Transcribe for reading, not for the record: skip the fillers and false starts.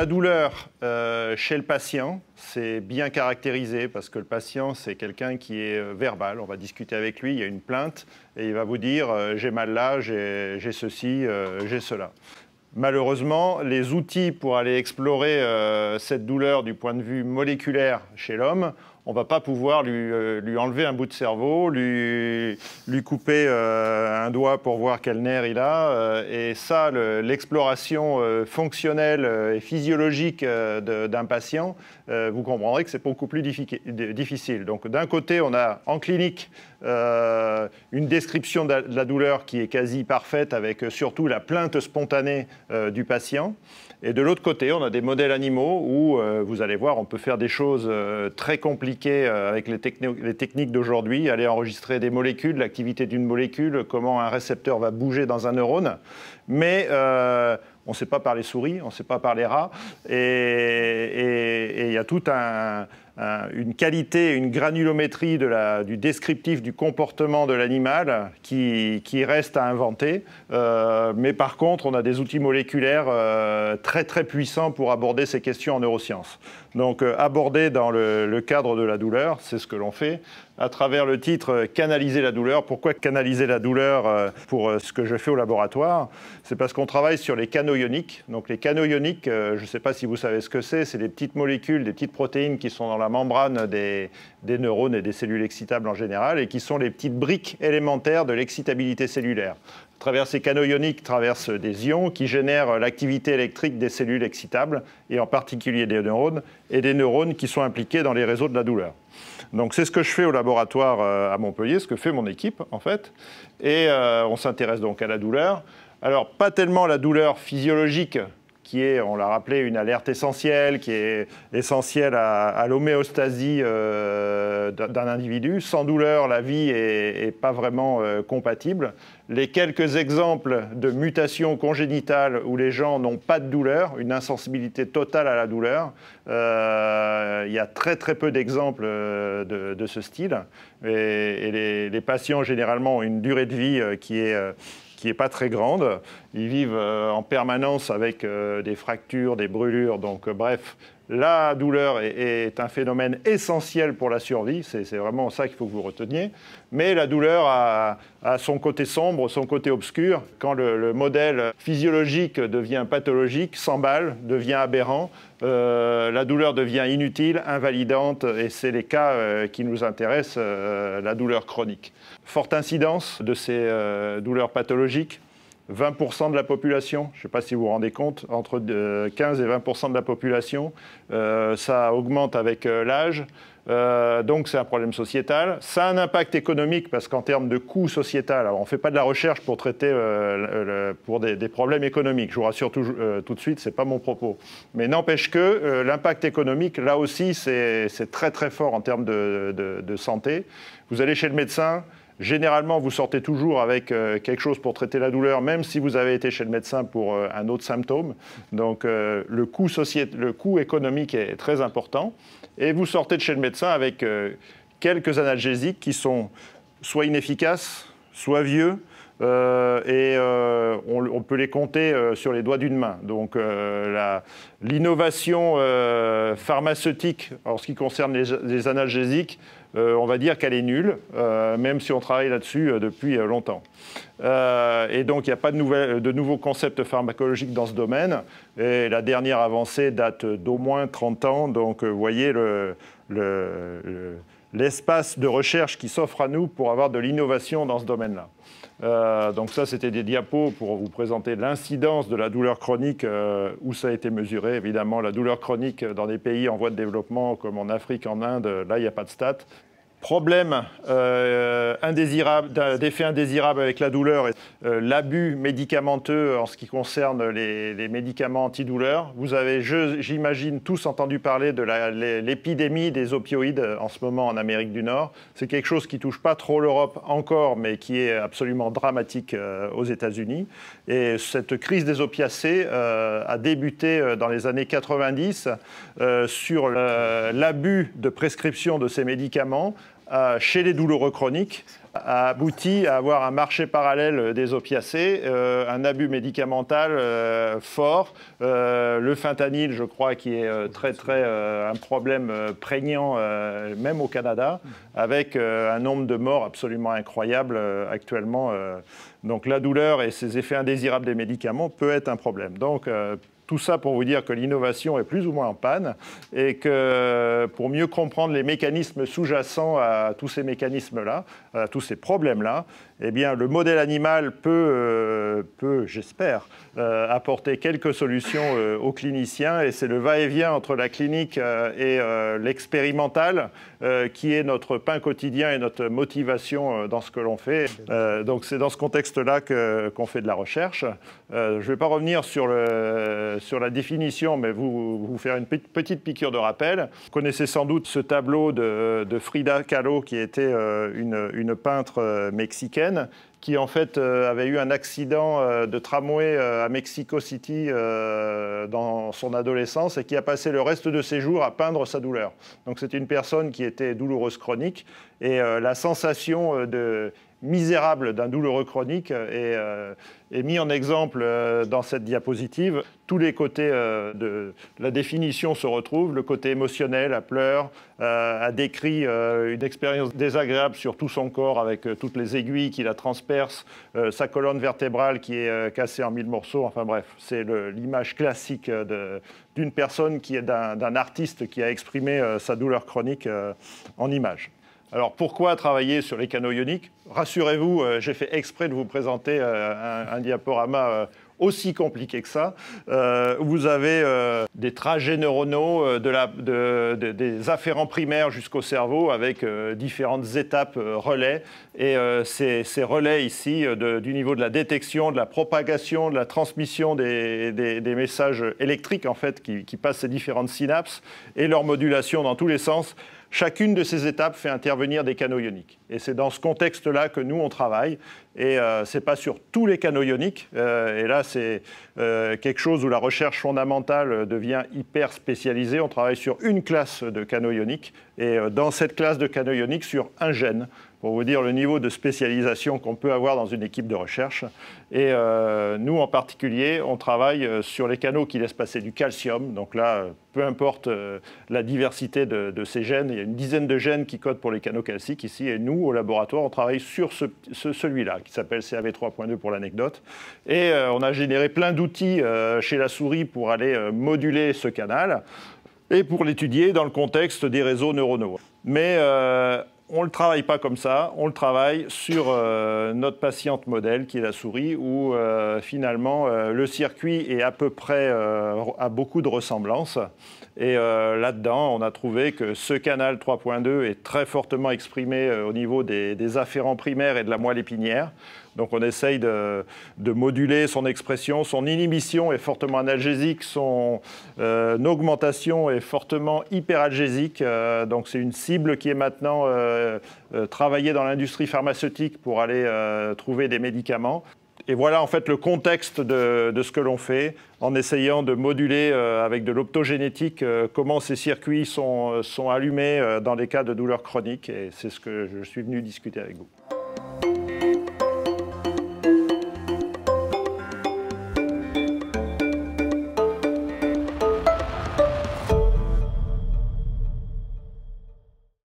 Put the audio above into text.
la douleur chez le patient, c'est bien caractérisé parce que le patient, c'est quelqu'un qui est verbal. On va discuter avec lui, il y a une plainte et il va vous dire j'ai mal là, j'ai ceci, j'ai cela. Malheureusement, les outils pour aller explorer cette douleur du point de vue moléculaire chez l'homme, on ne va pas pouvoir lui enlever un bout de cerveau, lui couper un doigt pour voir quel nerf il a. Et ça, l'exploration fonctionnelle et physiologique d'un patient, vous comprendrez que c'est beaucoup plus difficile. Donc d'un côté, on a en clinique une description de la douleur qui est quasi parfaite avec surtout la plainte spontanée du patient. Et de l'autre côté, on a des modèles animaux où, vous allez voir, on peut faire des choses très compliquées avec les techniques d'aujourd'hui, aller enregistrer des molécules, l'activité d'une molécule, comment un récepteur va bouger dans un neurone. Mais on ne sait pas par les souris, on ne sait pas par les rats. Et il y a toute une qualité, une granulométrie du descriptif du comportement de l'animal qui reste à inventer. Mais par contre, on a des outils moléculaires très très puissants pour aborder ces questions en neurosciences. Donc aborder dans le cadre de la douleur, c'est ce que l'on fait à travers le titre « Canaliser la douleur ». Pourquoi canaliser la douleur pour ce que je fais au laboratoire? C'est parce qu'on travaille sur les canaux ioniques. Donc les canaux ioniques, je ne sais pas si vous savez ce que c'est des petites molécules, des petites protéines qui sont dans la membrane des neurones et des cellules excitables en général et qui sont les petites briques élémentaires de l'excitabilité cellulaire. À travers ces canaux ioniques traversent des ions qui génèrent l'activité électrique des cellules excitables et en particulier des neurones et des neurones qui sont impliqués dans les réseaux de la douleur. Donc c'est ce que je fais au laboratoire à Montpellier, ce que fait mon équipe en fait. Et on s'intéresse donc à la douleur. Alors pas tellement la douleur physiologique qui est, on l'a rappelé, une alerte essentielle, qui est essentielle à l'homéostasie d'un individu. Sans douleur, la vie n'est pas vraiment compatible. Les quelques exemples de mutations congénitales où les gens n'ont pas de douleur, une insensibilité totale à la douleur, il y a très très peu d'exemples de ce style. Et les patients, généralement, ont une durée de vie qui est pas très grande. Ils vivent en permanence avec des fractures, des brûlures. Donc, bref, la douleur est un phénomène essentiel pour la survie. C'est vraiment ça qu'il faut que vous reteniez. Mais la douleur a son côté sombre, son côté obscur. Quand le modèle physiologique devient pathologique, s'emballe, devient aberrant, la douleur devient inutile, invalidante, et c'est les cas qui nous intéressent, la douleur chronique. Forte incidence de ces douleurs pathologiques. 20% de la population, je ne sais pas si vous vous rendez compte, entre 15 et 20% de la population, ça augmente avec l'âge, donc c'est un problème sociétal. Ça a un impact économique parce qu'en termes de coût sociétal, alors on ne fait pas de la recherche pour traiter pour des problèmes économiques, je vous rassure tout de suite, ce n'est pas mon propos. Mais n'empêche que l'impact économique, là aussi, c'est très très fort en termes de santé. Vous allez chez le médecin, généralement, vous sortez toujours avec quelque chose pour traiter la douleur, même si vous avez été chez le médecin pour un autre symptôme. Donc, le coût économique est très important. Et vous sortez de chez le médecin avec quelques analgésiques qui sont soit inefficaces, soit vieux, et on peut les compter sur les doigts d'une main. Donc l'innovation pharmaceutique en ce qui concerne les analgésiques, on va dire qu'elle est nulle, même si on travaille là-dessus depuis longtemps. Et donc, il n'y a pas de nouveaux concepts pharmacologiques dans ce domaine. Et la dernière avancée date d'au moins 30 ans. Donc, vous voyez l'espace de recherche qui s'offre à nous pour avoir de l'innovation dans ce domaine-là. Donc ça, c'était des diapos pour vous présenter l'incidence de la douleur chronique, où ça a été mesuré. Évidemment, la douleur chronique dans des pays en voie de développement, comme en Afrique, en Inde, là, il n'y a pas de stats. Problème d'effet indésirable avec la douleur, l'abus médicamenteux en ce qui concerne les médicaments antidouleurs. Vous avez, j'imagine, tous entendu parler de l'épidémie des opioïdes en ce moment en Amérique du Nord. C'est quelque chose qui ne touche pas trop l'Europe encore, mais qui est absolument dramatique aux États-Unis. Et cette crise des opiacés a débuté dans les années 90 sur l'abus de prescription de ces médicaments, chez les douloureux chroniques, a abouti à avoir un marché parallèle des opiacés, un abus médicamental fort, le fentanyl, je crois, qui est un problème prégnant, même au Canada, avec un nombre de morts absolument incroyable actuellement. Donc la douleur et ses effets indésirables des médicaments peut être un problème. Donc tout ça pour vous dire que l'innovation est plus ou moins en panne et que pour mieux comprendre les mécanismes sous-jacents à tous ces mécanismes-là, à tous ces problèmes-là, eh bien, le modèle animal peut j'espère, apporter quelques solutions aux cliniciens. Et c'est le va-et-vient entre la clinique et l'expérimental qui est notre pain quotidien et notre motivation dans ce que l'on fait. Donc c'est dans ce contexte-là qu'on fait de la recherche. Je ne vais pas revenir sur la définition, mais vous faire une petite piqûre de rappel. Vous connaissez sans doute ce tableau de Frida Kahlo, qui était une peintre mexicaine, qui en fait avait eu un accident de tramway à Mexico City dans son adolescence et qui a passé le reste de ses jours à peindre sa douleur. Donc c'est une personne qui était douloureuse chronique et la sensation misérable d'un douloureux chronique est mis en exemple dans cette diapositive. Tous les côtés de la définition se retrouvent. Le côté émotionnel, elle pleure, a décrit une expérience désagréable sur tout son corps avec toutes les aiguilles qui la transpercent, sa colonne vertébrale qui est cassée en 1000 morceaux. Enfin bref, c'est l'image classique d'une personne d'un artiste qui a exprimé sa douleur chronique en images. Alors pourquoi travailler sur les canaux ioniques? Rassurez-vous, j'ai fait exprès de vous présenter un diaporama aussi compliqué que ça. Vous avez des trajets neuronaux, des afférents primaires jusqu'au cerveau avec différentes étapes relais. Et ces relais ici, du niveau de la détection, de la propagation, de la transmission des messages électriques en fait, qui passent ces différentes synapses et leur modulation dans tous les sens. Chacune de ces étapes fait intervenir des canaux ioniques. Et c'est dans ce contexte-là que nous, on travaille. Et ce n'est pas sur tous les canaux ioniques. Et là, c'est quelque chose où la recherche fondamentale devient hyper spécialisée. On travaille sur une classe de canaux ioniques. Et dans cette classe de canaux ioniques, sur un gène, pour vous dire le niveau de spécialisation qu'on peut avoir dans une équipe de recherche. Et nous, en particulier, on travaille sur les canaux qui laissent passer du calcium. Donc là, peu importe la diversité de ces gènes, il y a une dizaine de gènes qui codent pour les canaux calciques ici. Et nous, au laboratoire, on travaille sur celui-là, qui s'appelle CAV3.2 pour l'anecdote. Et on a généré plein d'outils chez la souris pour aller moduler ce canal et pour l'étudier dans le contexte des réseaux neuronaux. Mais on ne le travaille pas comme ça, on le travaille sur notre patiente modèle, qui est la souris, où finalement le circuit est à peu près, a beaucoup de ressemblances. Et là-dedans, on a trouvé que ce canal 3.2 est très fortement exprimé au niveau des afférents primaires et de la moelle épinière. Donc on essaye de moduler son expression. Son inhibition est fortement analgésique, son augmentation est fortement hyperalgésique. Donc c'est une cible qui est maintenant travaillée dans l'industrie pharmaceutique pour aller trouver des médicaments. Et voilà en fait le contexte de ce que l'on fait en essayant de moduler avec de l'optogénétique comment ces circuits sont allumés dans les cas de douleurs chroniques. Et c'est ce que je suis venu discuter avec vous.